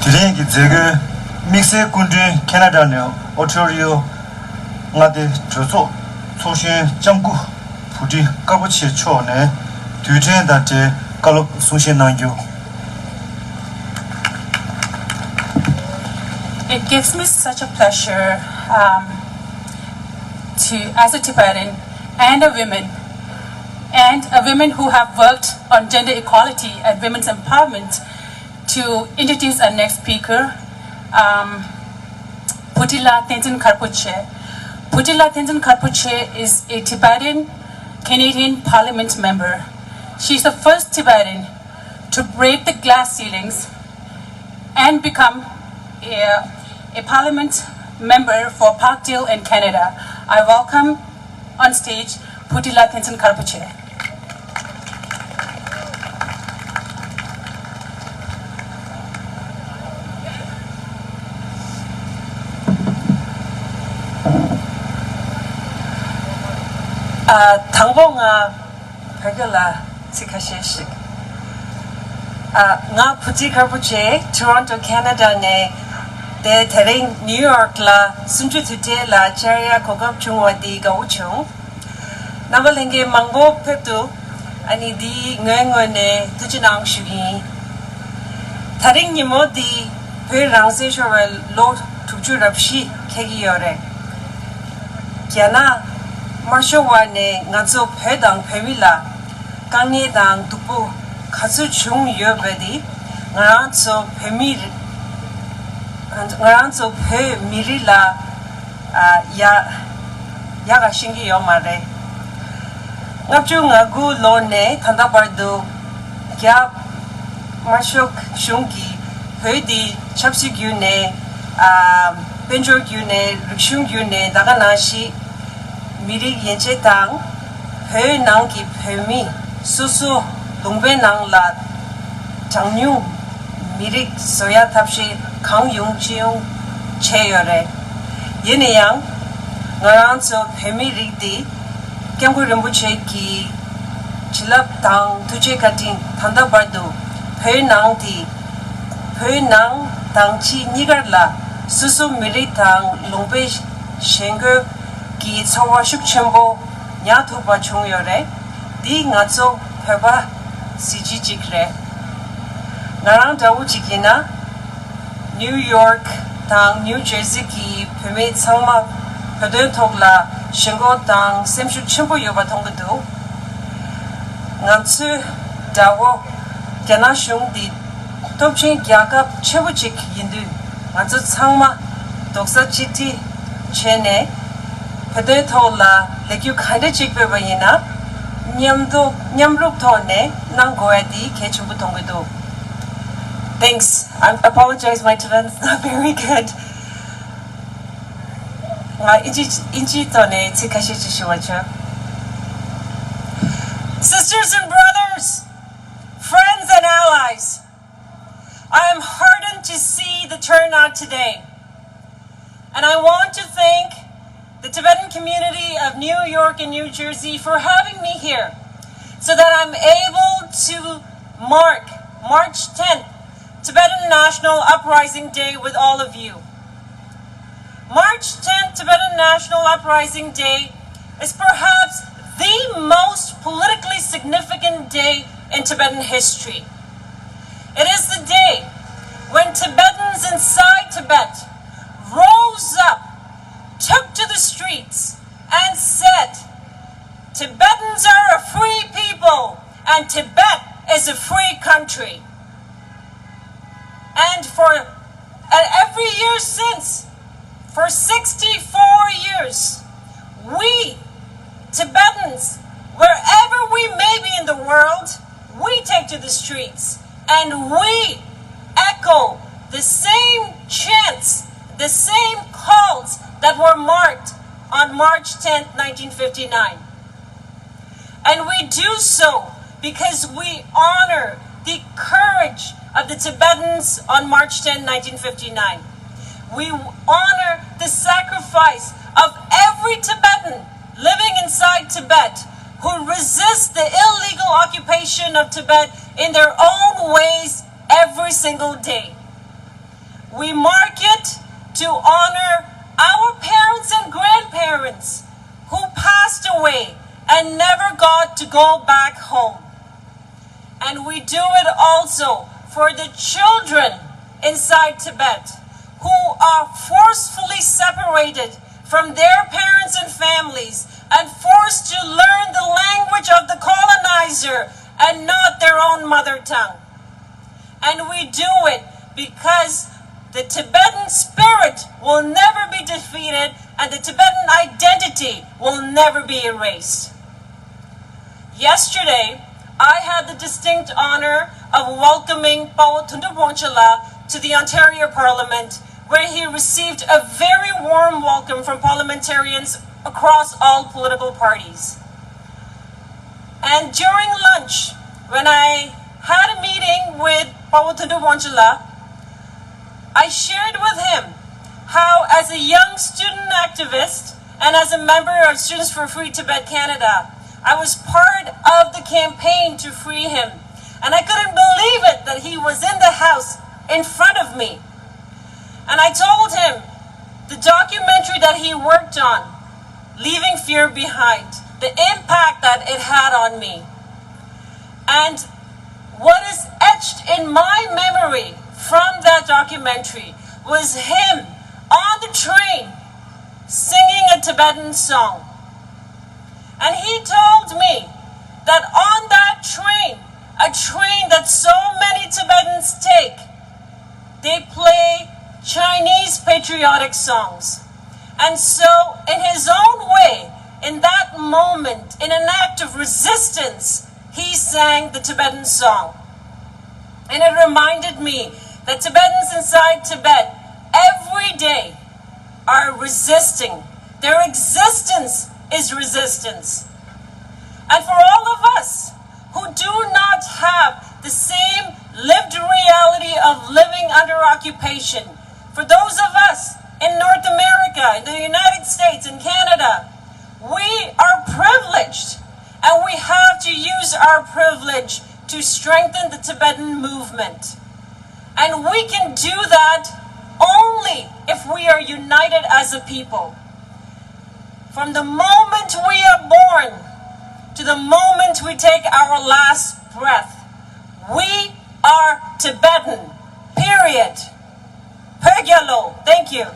Today, the mixed country Canada now, Ontario, ngade jozo, 소신 jamgu, Bhutila Karpoche chone, Tibetan that galop so신 nangyo. It gives me such a pleasure as a Tibetan and a woman who have worked on gender equality and women's empowerment to introduce our next speaker, Bhutila Karpoche. Bhutila Karpoche is a Tibetan Canadian Parliament member. She's the first Tibetan to break the glass ceilings and become a Parliament member for Parkdale in Canada. I welcome on stage Bhutila Karpoche. 당봉아 bergala sikasheshik. Nga Bhutila Karpoche, Toronto, Canada ne de tereng New York la sunju tute la charia kogap chungwa di gauchung. Namalenge mango petu ani di ngoy ne tujinang shugi. Tereng nimo di pe rangse shawel lo tupchu rapshi kegi yore. Kiana Marshawa ne nganzo pedang pevila kange dang tupu kasu chung yobedi nganzo pe mirila yaga shingi yomare ngapchu ngagu lo ne thanda bardu kya marshok shungi pe di chapsi gyu ne benjo gyu ne rikshung gyu ne daga nashi Miri yenche tang, pe nang ki pe mi, susu lungbe nang la changnyu miri soya tapshi kang yung chiyong che yore. Yene yang, ngaran so pe mi rikdi, kiamku rinpoche ki chilap tang tuje kating tanda bardu, pe nang tang chi nigar la, susu miri tang lungbe shengur ki tsawa shuk chenpo nya thupa chung yore di nga tso pheba siji jikre ngarang dawu jikina New York tang New Jersey ki pheme tsangma phede thokla shingo tang semshu chenpo yoba thongdu nga tsu dawo kena shung di topchen gyakap chebu jik yindu nga tsu tsangma doksa chiti chene Pede thola lekyu khade chikpe bayina nyamrup thone nang goedi kechumbu tongbedo. Thanks. I apologize, my Tibetan's not very good. Inji tone tsikashi chishiwacho. Sisters and brothers, friends and allies, I am heartened to see the turnout today. And I want to thank the Tibetan community of New York and New Jersey for having me here so that I'm able to mark March 10th, Tibetan National Uprising Day with all of you. March 10th, Tibetan National Uprising Day is perhaps the most politically significant day in Tibetan history. It is the day when Tibetans inside Tibet rose up, took to the streets and said, Tibetans are a free people and Tibet is a free country. And for every year since, for 64 years, we Tibetans, wherever we may be in the world, we take to the streets and we echo the same chants, the same calls that were marked on March 10th, 1959. And we do so because we honor the courage of the Tibetans on March 10, 1959. We honor the sacrifice of every Tibetan living inside Tibet who resist the illegal occupation of Tibet in their own ways every single day. we mark it to honor our parents and grandparents who passed away and never got to go back home. And we do it also for the children inside Tibet who are forcefully separated from their parents and families and forced to learn the language of the colonizer and not their own mother tongue. And we do it because the Tibetan spirit will never be defeated and the Tibetan identity will never be erased. Yesterday, I had the distinct honor of welcoming Bhutila Karpoche to the Ontario Parliament, where he received a very warm welcome from parliamentarians across all political parties. And during lunch, when I had a meeting with Bhutila Karpoche, I shared with him how, as a young student activist and as a member of Students for Free Tibet Canada, I was part of the campaign to free him. And I couldn't believe it that he was in the house in front of me. And I told him the documentary that he worked on, Leaving Fear Behind, the impact that it had on me. And what is etched in my memory from that documentary was him on the train singing a Tibetan song. And he told me that on that train, a train that so many Tibetans take, they play Chinese patriotic songs. And so, in his own way, in that moment, in an act of resistance, he sang the Tibetan song. And it reminded me that Tibetans inside Tibet every day are resisting. Their existence is resistance. And for all of us who do not have the same lived reality of living under occupation, for those of us in North America, in the United States, in Canada, we are privileged, and we have to use our privilege to strengthen the Tibetan movement. And we can do that only if we are united as a people. From the moment we are born to the moment we take our last breath, we are Tibetan. Period. Pergyalo. Thank you.